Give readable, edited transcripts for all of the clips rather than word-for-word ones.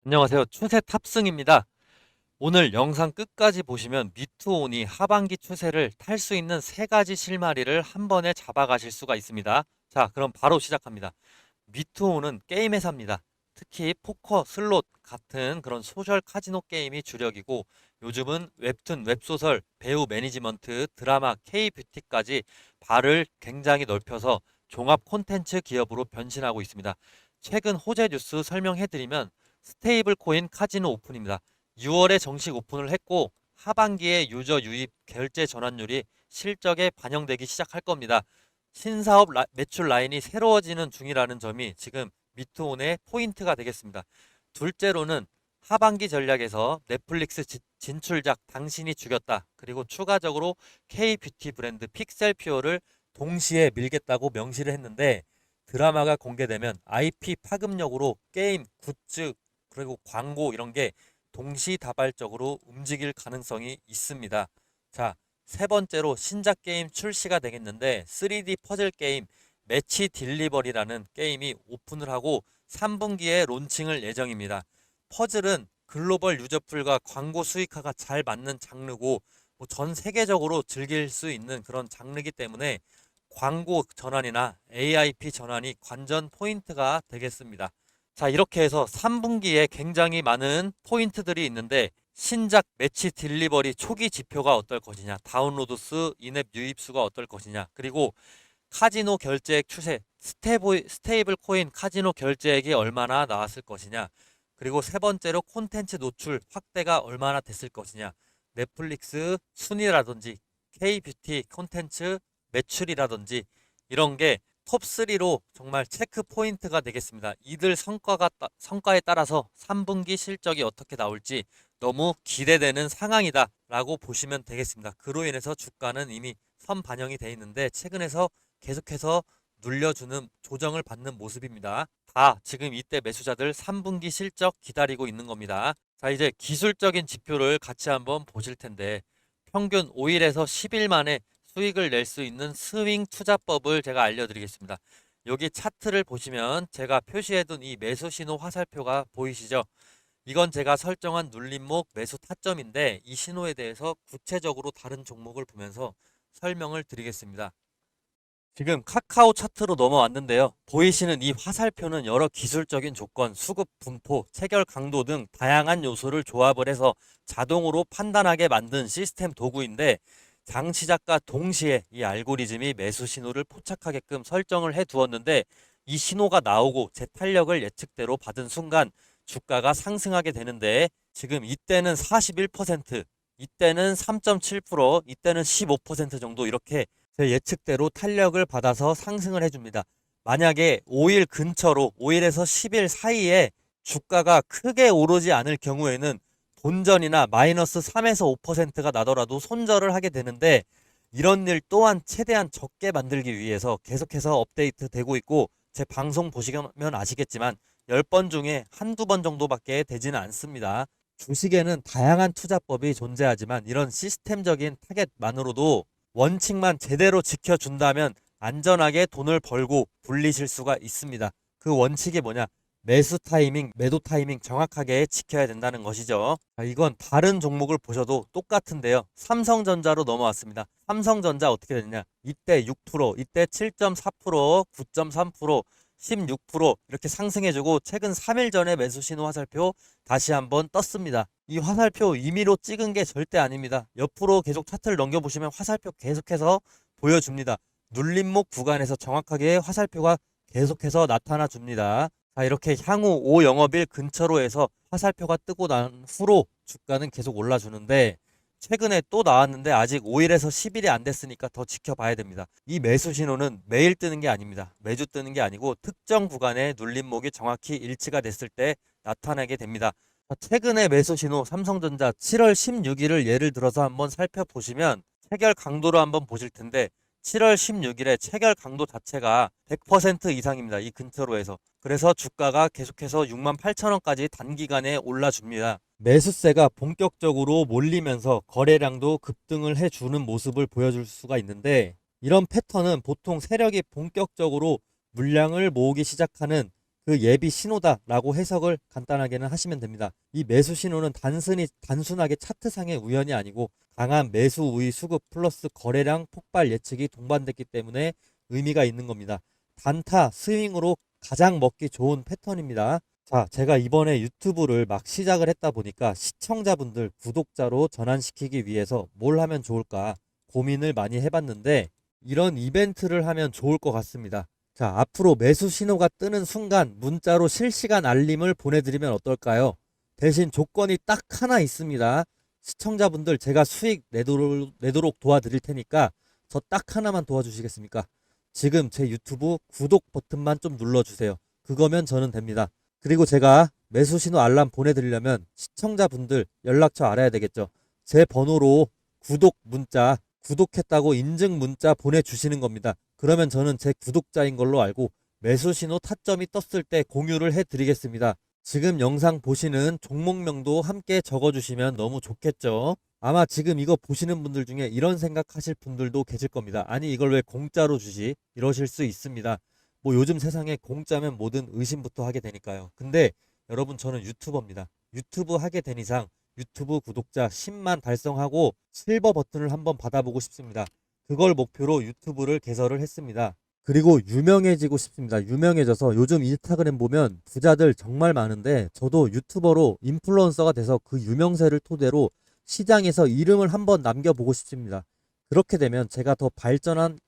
안녕하세요. 추세 탑승입니다. 오늘 영상 끝까지 보시면 미투온이 하반기 추세를 탈 수 있는 세 가지 실마리를 한 번에 잡아가실 수가 있습니다. 자, 그럼 바로 시작합니다. 미투온은 게임 회사입니다. 특히 포커, 슬롯 같은 그런 소셜 카지노 게임이 주력이고 요즘은 웹툰, 웹소설, 배우 매니지먼트, 드라마, K뷰티까지 발을 굉장히 넓혀서 종합 콘텐츠 기업으로 변신하고 있습니다. 최근 호재 뉴스 설명해드리면 스테이블 코인 카지노 오픈입니다. 6월에 정식 오픈을 했고 하반기에 유저 유입 결제 전환율이 실적에 반영되기 시작할 겁니다. 신사업 매출 라인이 새로워지는 중이라는 점이 지금 미투온의 포인트가 되겠습니다. 둘째로는 하반기 전략에서 넷플릭스 진출작 당신이 죽였다. 그리고 추가적으로 K뷰티 브랜드 픽셀퓨어를 동시에 밀겠다고 명시를 했는데 드라마가 공개되면 IP 파급력으로 게임, 굿즈, 그리고 광고 이런 게 동시다발적으로 움직일 가능성이 있습니다. 자, 세 번째로 신작 게임 출시가 되겠는데 3D 퍼즐 게임 매치 딜리버리라는 게임이 오픈을 하고 3분기에 론칭을 예정입니다. 퍼즐은 글로벌 유저풀과 광고 수익화가 잘 맞는 장르고 전 세계적으로 즐길 수 있는 그런 장르이기 때문에 광고 전환이나 AIP 전환이 관전 포인트가 되겠습니다. 자, 이렇게 해서 3분기에 굉장히 많은 포인트들이 있는데 신작 매치 딜리버리 초기 지표가 어떨 것이냐, 다운로드 수, 인앱 유입 수가 어떨 것이냐, 그리고 카지노 결제액 추세, 스테이블 코인 카지노 결제액이 얼마나 나왔을 것이냐, 그리고 세 번째로 콘텐츠 노출 확대가 얼마나 됐을 것이냐, 넷플릭스 순위라든지 K뷰티 콘텐츠 매출이라든지 이런 게 톱3로 정말 체크 포인트가 되겠습니다. 이들 성과에 따라서 3분기 실적이 어떻게 나올지 너무 기대되는 상황이다 라고 보시면 되겠습니다. 그로 인해서 주가는 이미 선반영이 되어 있는데 최근에서 계속해서 눌려주는 조정을 받는 모습입니다. 다 지금 이때 매수자들 3분기 실적 기다리고 있는 겁니다. 자, 이제 기술적인 지표를 같이 한번 보실 텐데 평균 5일에서 10일 만에 수익을 낼 수 있는 스윙 투자법을 제가 알려드리겠습니다. 여기 차트를 보시면 제가 표시해둔 이 매수 신호 화살표가 보이시죠? 이건 제가 설정한 눌림목 매수 타점인데 이 신호에 대해서 구체적으로 다른 종목을 보면서 설명을 드리겠습니다. 지금 카카오 차트로 넘어왔는데요. 보이시는 이 화살표는 여러 기술적인 조건, 수급 분포, 체결 강도 등 다양한 요소를 조합을 해서 자동으로 판단하게 만든 시스템 도구인데 장 시작과 동시에 이 알고리즘이 매수 신호를 포착하게끔 설정을 해 두었는데 이 신호가 나오고 제 탄력을 예측대로 받은 순간 주가가 상승하게 되는데 지금 이때는 41%, 이때는 3.7%, 이때는 15% 정도 이렇게 제 예측대로 탄력을 받아서 상승을 해줍니다. 만약에 5일 근처로 5일에서 10일 사이에 주가가 크게 오르지 않을 경우에는 본전이나 마이너스 3에서 5%가 나더라도 손절을 하게 되는데 이런 일 또한 최대한 적게 만들기 위해서 계속해서 업데이트 되고 있고 제 방송 보시면 아시겠지만 10번 중에 한두 번 정도밖에 되지는 않습니다. 주식에는 다양한 투자법이 존재하지만 이런 시스템적인 타겟만으로도 원칙만 제대로 지켜준다면 안전하게 돈을 벌고 불리실 수가 있습니다. 그 원칙이 뭐냐? 매수 타이밍, 매도 타이밍 정확하게 지켜야 된다는 것이죠. 자, 이건 다른 종목을 보셔도 똑같은데요. 삼성전자로 넘어왔습니다. 삼성전자 어떻게 됐냐? 이때 6%, 이때 7.4%, 9.3%, 16% 이렇게 상승해주고 최근 3일 전에 매수 신호 화살표 다시 한번 떴습니다. 이 화살표 임의로 찍은 게 절대 아닙니다. 옆으로 계속 차트를 넘겨보시면 화살표 계속해서 보여줍니다. 눌림목 구간에서 정확하게 화살표가 계속해서 나타나 줍니다. 자, 이렇게 향후 5영업일 근처로 해서 화살표가 뜨고 난 후로 주가는 계속 올라주는데 최근에 또 나왔는데 아직 5일에서 10일이 안 됐으니까 더 지켜봐야 됩니다. 이 매수 신호는 매일 뜨는 게 아닙니다. 매주 뜨는 게 아니고 특정 구간의 눌림목이 정확히 일치가 됐을 때 나타나게 됩니다. 최근에 매수 신호 삼성전자 7월 16일을 예를 들어서 한번 살펴보시면 체결 강도로 한번 보실 텐데 7월 16일에 체결 강도 자체가 100% 이상입니다. 이 근처로 해서. 그래서 주가가 계속해서 68,000원까지 단기간에 올라줍니다. 매수세가 본격적으로 몰리면서 거래량도 급등을 해주는 모습을 보여줄 수가 있는데 이런 패턴은 보통 세력이 본격적으로 물량을 모으기 시작하는 그 예비 신호다라고 해석을 간단하게는 하시면 됩니다. 이 매수 신호는 단순하게 차트상의 우연이 아니고 강한 매수 우위 수급 플러스 거래량 폭발 예측이 동반됐기 때문에 의미가 있는 겁니다. 단타 스윙으로 가장 먹기 좋은 패턴입니다. 자, 제가 이번에 유튜브를 막 시작을 했다 보니까 시청자분들 구독자로 전환시키기 위해서 뭘 하면 좋을까 고민을 많이 해봤는데 이런 이벤트를 하면 좋을 것 같습니다. 자, 앞으로 매수 신호가 뜨는 순간 문자로 실시간 알림을 보내드리면 어떨까요? 대신 조건이 딱 하나 있습니다. 시청자분들 제가 수익 내도록 도와드릴 테니까 저 딱 하나만 도와주시겠습니까? 지금 제 유튜브 구독 버튼만 좀 눌러주세요. 그거면 저는 됩니다. 그리고 제가 매수 신호 알람 보내드리려면 시청자분들 연락처 알아야 되겠죠. 제 번호로 구독 문자, 구독했다고 인증 문자 보내주시는 겁니다. 그러면 저는 제 구독자인 걸로 알고 매수 신호 타점이 떴을 때 공유를 해드리겠습니다. 지금 영상 보시는 종목명도 함께 적어주시면 너무 좋겠죠. 아마 지금 이거 보시는 분들 중에 이런 생각하실 분들도 계실 겁니다. 아니 이걸 왜 공짜로 주지? 이러실 수 있습니다. 뭐 요즘 세상에 공짜면 뭐든 의심부터 하게 되니까요. 근데 여러분 저는 유튜버입니다. 유튜브 하게 된 이상 유튜브 구독자 10만 달성하고 실버 버튼을 한번 받아보고 싶습니다. 그걸 목표로 유튜브를 개설을 했습니다. 그리고 유명해지고 싶습니다. 유명해져서 요즘 인스타그램 보면 부자들 정말 많은데 저도 유튜버로 인플루언서가 돼서 그 유명세를 토대로 시장에서 이름을 한번 남겨보고 싶습니다. 그렇게 되면 제가 더 발전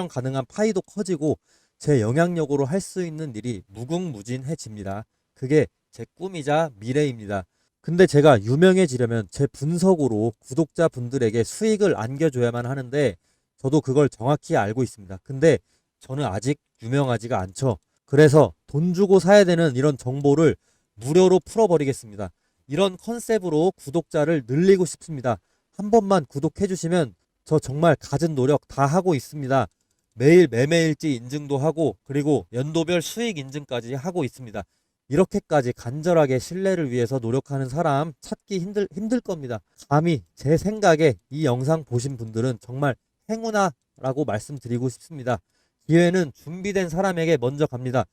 가능한 파이도 커지고 제 영향력으로 할 수 있는 일이 무궁무진해집니다. 그게 제 꿈이자 미래입니다. 근데 제가 유명해지려면 제 분석으로 구독자분들에게 수익을 안겨줘야만 하는데 저도 그걸 정확히 알고 있습니다. 근데 저는 아직 유명하지가 않죠. 그래서 돈 주고 사야 되는 이런 정보를 무료로 풀어버리겠습니다. 이런 컨셉으로 구독자를 늘리고 싶습니다. 한 번만 구독해 주시면 저 정말 갖은 노력 다 하고 있습니다. 매일 매매일지 인증도 하고 그리고 연도별 수익 인증까지 하고 있습니다. 이렇게까지 간절하게 신뢰를 위해서 노력하는 사람 찾기 힘들 겁니다. 감히 제 생각에 이 영상 보신 분들은 정말 행운아라고 말씀드리고 싶습니다. 기회는 준비된 사람에게 먼저 갑니다.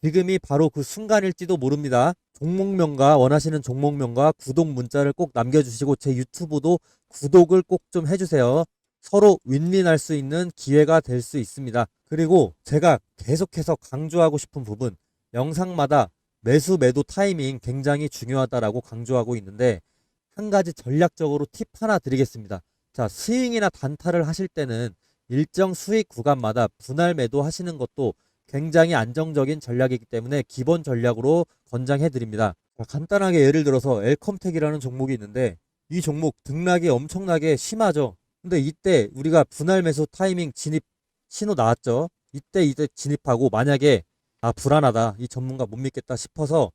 지금이 바로 그 순간일지도 모릅니다. 종목명과 원하시는 종목명과 구독 문자를 꼭 남겨주시고 제 유튜브도 구독을 꼭 좀 해주세요. 서로 윈윈할 수 있는 기회가 될 수 있습니다. 그리고 제가 계속해서 강조하고 싶은 부분, 영상마다 매수 매도 타이밍 굉장히 중요하다라고 강조하고 있는데 한 가지 전략적으로 팁 하나 드리겠습니다. 자, 스윙이나 단타를 하실 때는 일정 수익 구간마다 분할 매도 하시는 것도 굉장히 안정적인 전략이기 때문에 기본 전략으로 권장해 드립니다. 간단하게 예를 들어서 엘컴텍이라는 종목이 있는데 이 종목 등락이 엄청나게 심하죠. 근데 이때 우리가 분할 매수 타이밍 진입 신호 나왔죠. 이때 진입하고 만약에 불안하다, 이 전문가 못 믿겠다 싶어서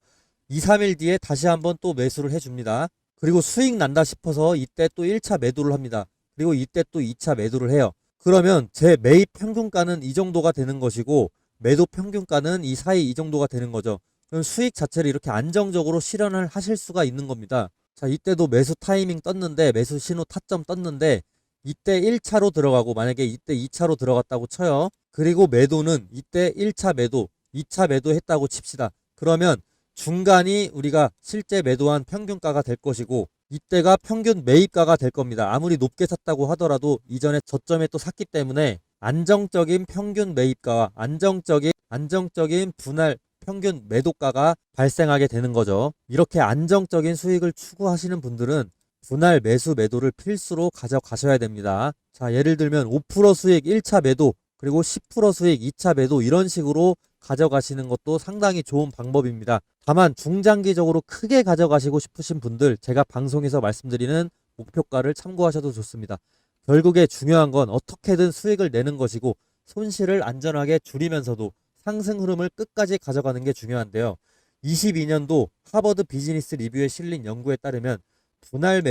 2, 3일 뒤에 다시 한번 또 매수를 해줍니다. 그리고 수익 난다 싶어서 이때 또 1차 매도를 합니다. 그리고 이때 또 2차 매도를 해요. 그러면 제 매입 평균가는 이 정도가 되는 것이고 매도 평균가는 이 사이 이 정도가 되는 거죠. 그럼 수익 자체를 이렇게 안정적으로 실현을 하실 수가 있는 겁니다. 자, 이때도 매수 타이밍 떴는데 매수 신호 타점 떴는데 이때 1차로 들어가고 만약에 이때 2차로 들어갔다고 쳐요. 그리고 매도는 이때 1차 매도, 2차 매도 했다고 칩시다. 그러면 중간이 우리가 실제 매도한 평균가가 될 것이고 이때가 평균 매입가가 될 겁니다. 아무리 높게 샀다고 하더라도 이전에 저점에 또 샀기 때문에 안정적인 평균 매입가와 안정적인 분할 평균 매도가가 발생하게 되는 거죠. 이렇게 안정적인 수익을 추구하시는 분들은 분할 매수 매도를 필수로 가져가셔야 됩니다. 자, 예를 들면 5% 수익 1차 매도 그리고 10% 수익 2차 매도 이런 식으로 가져가시는 것도 상당히 좋은 방법입니다. 다만 중장기적으로 크게 가져가시고 싶으신 분들 제가 방송에서 말씀드리는 목표가를 참고하셔도 좋습니다. 결국에 중요한 건 어떻게든 수익을 내는 것이고 손실을 안전하게 줄이면서도 상승 흐름을 끝까지 가져가는 게 중요한데요. 22년도 하버드 비즈니스 리뷰에 실린 연구에 따르면 분할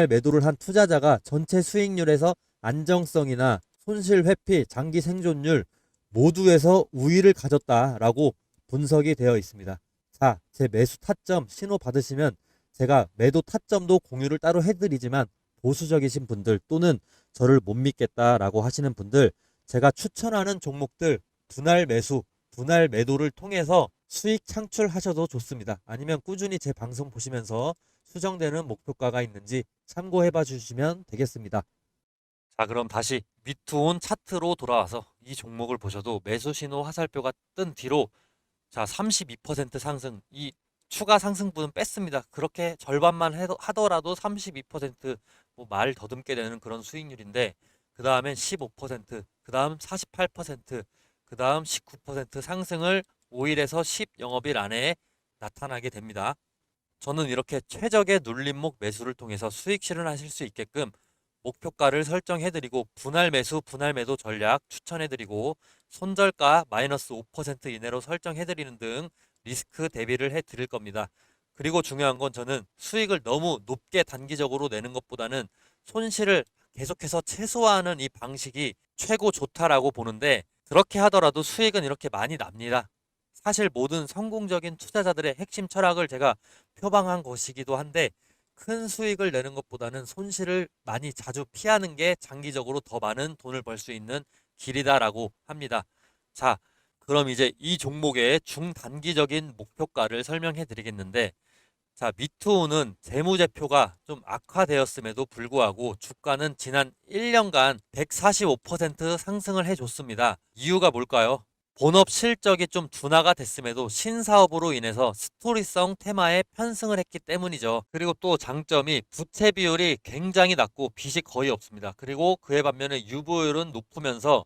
매도를 한 투자자가 전체 수익률에서 안정성이나 손실 회피, 장기 생존율 모두에서 우위를 가졌다라고 분석이 되어 있습니다. 자, 제 매수 타점 신호 받으시면 제가 매도 타점도 공유를 따로 해드리지만 보수적이신 분들 또는 저를 못 믿겠다라고 하시는 분들 제가 추천하는 종목들 분할 매수 분할 매도를 통해서 수익 창출하셔도 좋습니다. 아니면 꾸준히 제 방송 보시면서 수정되는 목표가가 있는지 참고해 봐 주시면 되겠습니다. 자, 그럼 다시 미투온 차트로 돌아와서 이 종목을 보셔도 매수 신호 화살표가 뜬 뒤로 자, 32% 상승. 이 추가 상승분은 뺐습니다. 그렇게 절반만 하더라도 32%뭐 말 더듬게 되는 그런 수익률인데 그다음엔 15%, 그다음 48%, 그다음 19% 상승을 5일에서 10 영업일 안에 나타나게 됩니다. 저는 이렇게 최적의 눌림목 매수를 통해서 수익 실현하실 수 있게끔 목표가를 설정해드리고 분할 매수, 분할 매도 전략 추천해드리고 손절가 마이너스 5% 이내로 설정해드리는 등 리스크 대비를 해드릴 겁니다. 그리고 중요한 건 저는 수익을 너무 높게 단기적으로 내는 것보다는 손실을 계속해서 최소화하는 이 방식이 최고 좋다라고 보는데 그렇게 하더라도 수익은 이렇게 많이 납니다. 사실 모든 성공적인 투자자들의 핵심 철학을 제가 표방한 것이기도 한데 큰 수익을 내는 것보다는 손실을 많이 자주 피하는 게 장기적으로 더 많은 돈을 벌 수 있는 길이다라고 합니다. 자, 그럼 이제 이 종목의 중단기적인 목표가를 설명해 드리겠는데 자, 미투는 재무제표가 좀 악화되었음에도 불구하고 주가는 지난 1년간 145% 상승을 해줬습니다. 이유가 뭘까요? 본업 실적이 좀 둔화가 됐음에도 신사업으로 인해서 스토리성 테마에 편승을 했기 때문이죠. 그리고 또 장점이 부채 비율이 굉장히 낮고 빚이 거의 없습니다. 그리고 그에 반면에 유보율은 높으면서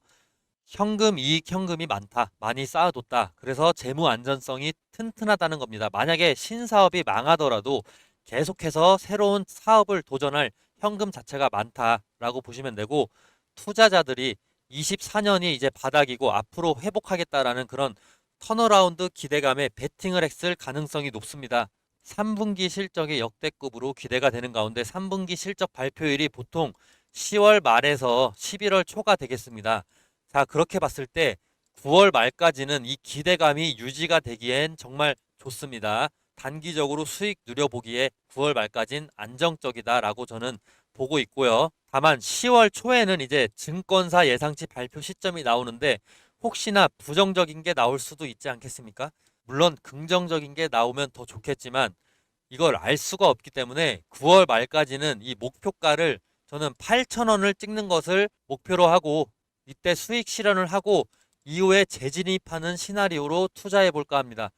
현금 이익 현금이 많다. 많이 쌓아뒀다. 그래서 재무 안전성이 튼튼하다는 겁니다. 만약에 신사업이 망하더라도 계속해서 새로운 사업을 도전할 현금 자체가 많다라고 보시면 되고 투자자들이 24년이 이제 바닥이고 앞으로 회복하겠다라는 그런 턴어라운드 기대감에 베팅을 했을 가능성이 높습니다. 3분기 실적이 역대급으로 기대가 되는 가운데 3분기 실적 발표일이 보통 10월 말에서 11월 초가 되겠습니다. 자, 그렇게 봤을 때 9월 말까지는 이 기대감이 유지가 되기엔 정말 좋습니다. 단기적으로 수익 누려보기에 9월 말까진 안정적이다라고 저는 보고 있고요. 다만 10월 초에는 이제 증권사 예상치 발표 시점이 나오는데 혹시나 부정적인 게 나올 수도 있지 않겠습니까? 물론 긍정적인 게 나오면 더 좋겠지만 이걸 알 수가 없기 때문에 9월 말까지는 이 목표가를 저는 8,000원을 찍는 것을 목표로 하고 이때 수익 실현을 하고 이후에 재진입하는 시나리오로 투자해 볼까 합니다.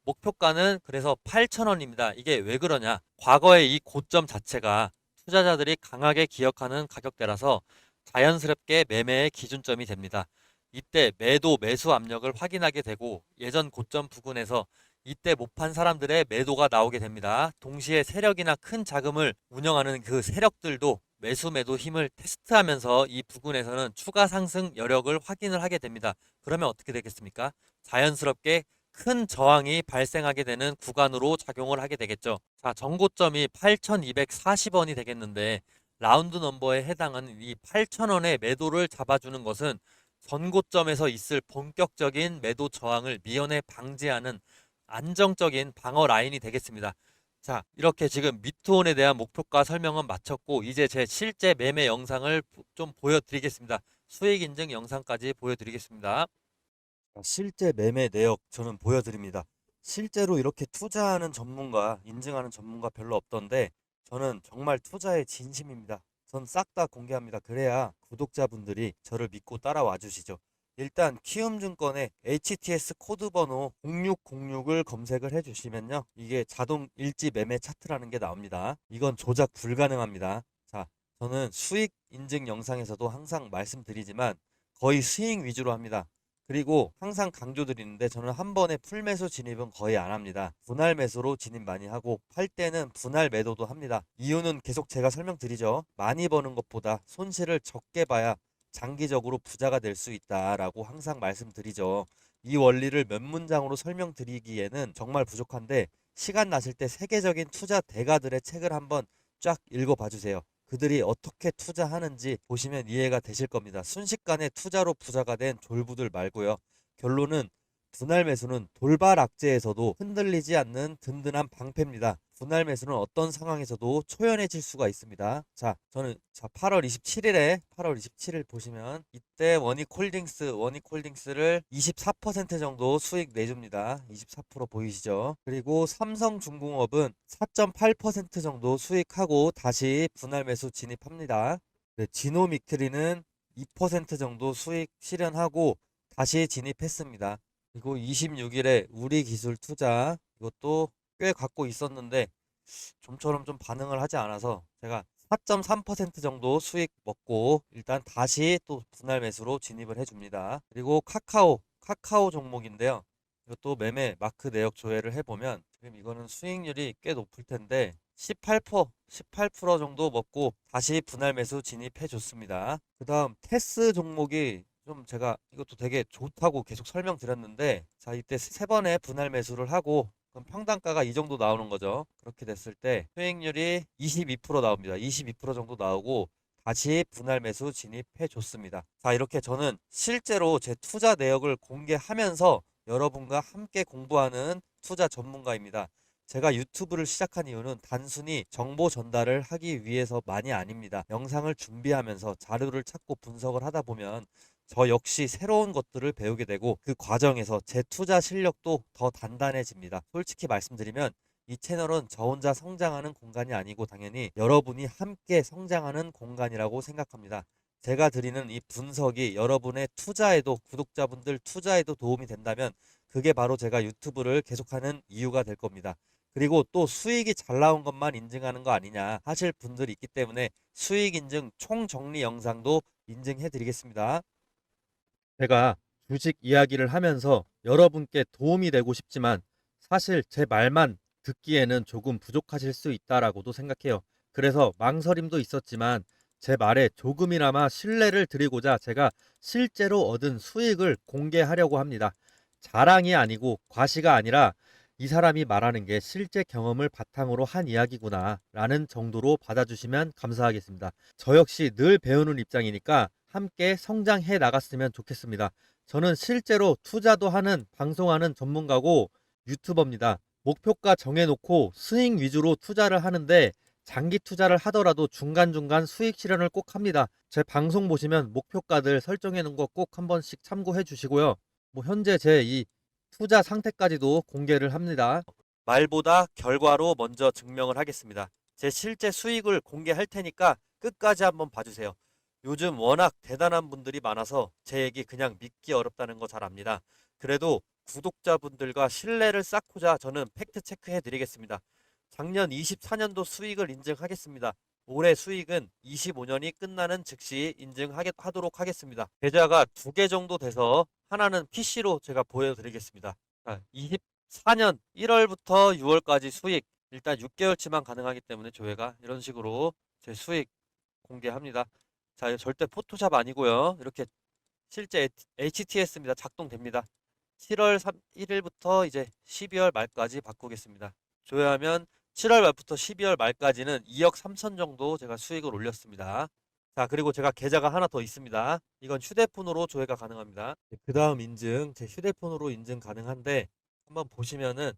목표가는 그래서 8,000원입니다. 이게 왜 그러냐? 과거의 이 고점 자체가 투자자들이 강하게 기억하는 가격대라서 자연스럽게 매매의 기준점이 됩니다. 이때 매도 매수 압력을 확인하게 되고 예전 고점 부근에서 이때 못 판 사람들의 매도가 나오게 됩니다. 동시에 세력이나 큰 자금을 운영하는 그 세력들도 매수 매도 힘을 테스트하면서 이 부근에서는 추가 상승 여력을 확인을 하게 됩니다. 그러면 어떻게 되겠습니까? 자연스럽게 큰 저항이 발생하게 되는 구간으로 작용을 하게 되겠죠. 자, 정고점이 8,240원이 되겠는데 라운드 넘버에 해당하는 이 8,000원의 매도를 잡아주는 것은 전고점에서 있을 본격적인 매도 저항을 미연에 방지하는 안정적인 방어 라인이 되겠습니다. 자, 이렇게 지금 미투온에 대한 목표가 설명은 마쳤고 이제 제 실제 매매 영상을 좀 보여드리겠습니다. 수익 인증 영상까지 보여드리겠습니다. 실제 매매 내역 저는 보여드립니다. 실제로 이렇게 투자하는 전문가, 인증하는 전문가 별로 없던데 저는 정말 투자에 진심입니다. 전 싹 다 공개합니다. 그래야 구독자분들이 저를 믿고 따라와 주시죠. 일단 키움증권의 HTS 코드 번호 0606을 검색을 해주시면요. 이게 자동 일지 매매 차트라는 게 나옵니다. 이건 조작 불가능합니다. 자, 저는 수익 인증 영상에서도 항상 말씀드리지만 거의 스윙 위주로 합니다. 그리고 항상 강조드리는데 저는 한 번에 풀매수 진입은 거의 안 합니다. 분할 매수로 진입 많이 하고 팔 때는 분할 매도도 합니다. 이유는 계속 제가 설명드리죠. 많이 버는 것보다 손실을 적게 봐야 장기적으로 부자가 될 수 있다라고 항상 말씀드리죠. 이 원리를 몇 문장으로 설명드리기에는 정말 부족한데 시간 나실 때 세계적인 투자 대가들의 책을 한번 쫙 읽어봐 주세요. 그들이 어떻게 투자하는지 보시면 이해가 되실 겁니다. 순식간에 투자로 부자가 된 졸부들 말고요. 결론은 분할 매수는 돌발 악재에서도 흔들리지 않는 든든한 방패입니다. 분할 매수는 어떤 상황에서도 초연해질 수가 있습니다. 자, 저는 8월 27일 보시면 이때 원익홀딩스를 24% 정도 수익 내줍니다. 24% 보이시죠? 그리고 삼성중공업은 4.8% 정도 수익하고 다시 분할 매수 진입합니다. 네, 지노믹트리는 2% 정도 수익 실현하고 다시 진입했습니다. 그리고 26일에 우리기술투자 이것도 꽤 갖고 있었는데 좀처럼 좀 반응을 하지 않아서 제가 4.3% 정도 수익 먹고 일단 다시 또 분할 매수로 진입을 해줍니다. 그리고 카카오 종목인데요. 이것도 매매 마크 내역 조회를 해보면 지금 이거는 수익률이 꽤 높을 텐데 18% 정도 먹고 다시 분할 매수 진입해 줬습니다. 그 다음 테스 종목이 좀 제가 이것도 되게 좋다고 계속 설명드렸는데 자 이때 세 번의 분할 매수를 하고 그럼 평단가가 이 정도 나오는 거죠. 그렇게 됐을 때 수익률이 22% 나옵니다. 22% 정도 나오고 다시 분할 매수 진입해 줬습니다. 자 이렇게 저는 실제로 제 투자 내역을 공개하면서 여러분과 함께 공부하는 투자 전문가입니다. 제가 유튜브를 시작한 이유는 단순히 정보 전달을 하기 위해서만이 아닙니다. 영상을 준비하면서 자료를 찾고 분석을 하다 보면 저 역시 새로운 것들을 배우게 되고 그 과정에서 제 투자 실력도 더 단단해집니다. 솔직히 말씀드리면 이 채널은 저 혼자 성장하는 공간이 아니고 당연히 여러분이 함께 성장하는 공간이라고 생각합니다. 제가 드리는 이 분석이 여러분의 투자에도 구독자분들 투자에도 도움이 된다면 그게 바로 제가 유튜브를 계속하는 이유가 될 겁니다. 그리고 또 수익이 잘 나온 것만 인증하는 거 아니냐 하실 분들이 있기 때문에 수익 인증 총정리 영상도 인증해 드리겠습니다. 제가 주식 이야기를 하면서 여러분께 도움이 되고 싶지만 사실 제 말만 듣기에는 조금 부족하실 수 있다라고도 생각해요. 그래서 망설임도 있었지만 제 말에 조금이나마 신뢰를 드리고자 제가 실제로 얻은 수익을 공개하려고 합니다. 자랑이 아니고 과시가 아니라 이 사람이 말하는 게 실제 경험을 바탕으로 한 이야기구나 라는 정도로 받아주시면 감사하겠습니다. 저 역시 늘 배우는 입장이니까 함께 성장해 나갔으면 좋겠습니다. 저는 실제로 투자도 하는 방송하는 전문가고 유튜버입니다. 목표가 정해놓고 스윙 위주로 투자를 하는데 장기 투자를 하더라도 중간중간 수익 실현을 꼭 합니다. 제 방송 보시면 목표가들 설정해 놓은 거 꼭 한 번씩 참고해 주시고요. 뭐 현재 제 이 투자 상태까지도 공개를 합니다. 말보다 결과로 먼저 증명을 하겠습니다. 제 실제 수익을 공개할 테니까 끝까지 한번 봐주세요. 요즘 워낙 대단한 분들이 많아서 제 얘기 그냥 믿기 어렵다는 거 잘 압니다. 그래도 구독자분들과 신뢰를 쌓고자 저는 팩트 체크해 드리겠습니다. 작년 24년도 수익을 인증하겠습니다. 올해 수익은 25년이 끝나는 즉시 인증하도록 하겠습니다. 계좌가 2개 정도 돼서 하나는 PC로 제가 보여드리겠습니다. 24년 1월부터 6월까지 수익 일단 6개월치만 가능하기 때문에 조회가 이런 식으로 제 수익 공개합니다. 자, 이거 절대 포토샵 아니고요. 이렇게 실제 HTS입니다. 작동됩니다. 7월 1일부터 이제 12월 말까지 바꾸겠습니다. 조회하면 7월 말부터 12월 말까지는 2억 3천 정도 제가 수익을 올렸습니다. 자, 그리고 제가 계좌가 하나 더 있습니다. 이건 휴대폰으로 조회가 가능합니다. 그 다음 인증, 제 휴대폰으로 인증 가능한데 한번 보시면은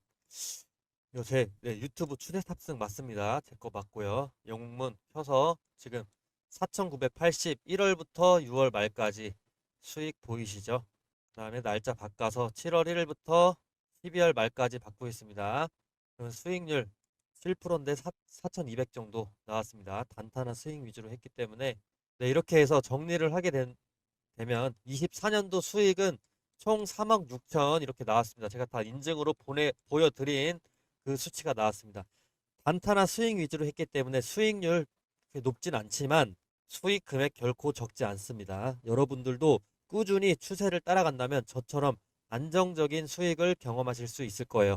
요새 유튜브 추세 탑승 맞습니다. 제 거 맞고요. 영문 켜서 지금 4,980 1월부터 6월 말까지 수익 보이시죠? 그 다음에 날짜 바꿔서 7월 1일부터 12월 말까지 바꾸겠습니다. 그러면 수익률 7%인데 4,200 정도 나왔습니다. 단단한 수익 위주로 했기 때문에 이렇게 해서 정리를 하게 되면 24년도 수익은 총 3억 6천 이렇게 나왔습니다. 제가 다 인증으로 보여드린 그 수치가 나왔습니다. 단타나 수익 위주로 했기 때문에 수익률 높진 않지만 수익 금액 결코 적지 않습니다. 여러분들도 꾸준히 추세를 따라간다면 저처럼 안정적인 수익을 경험하실 수 있을 거예요.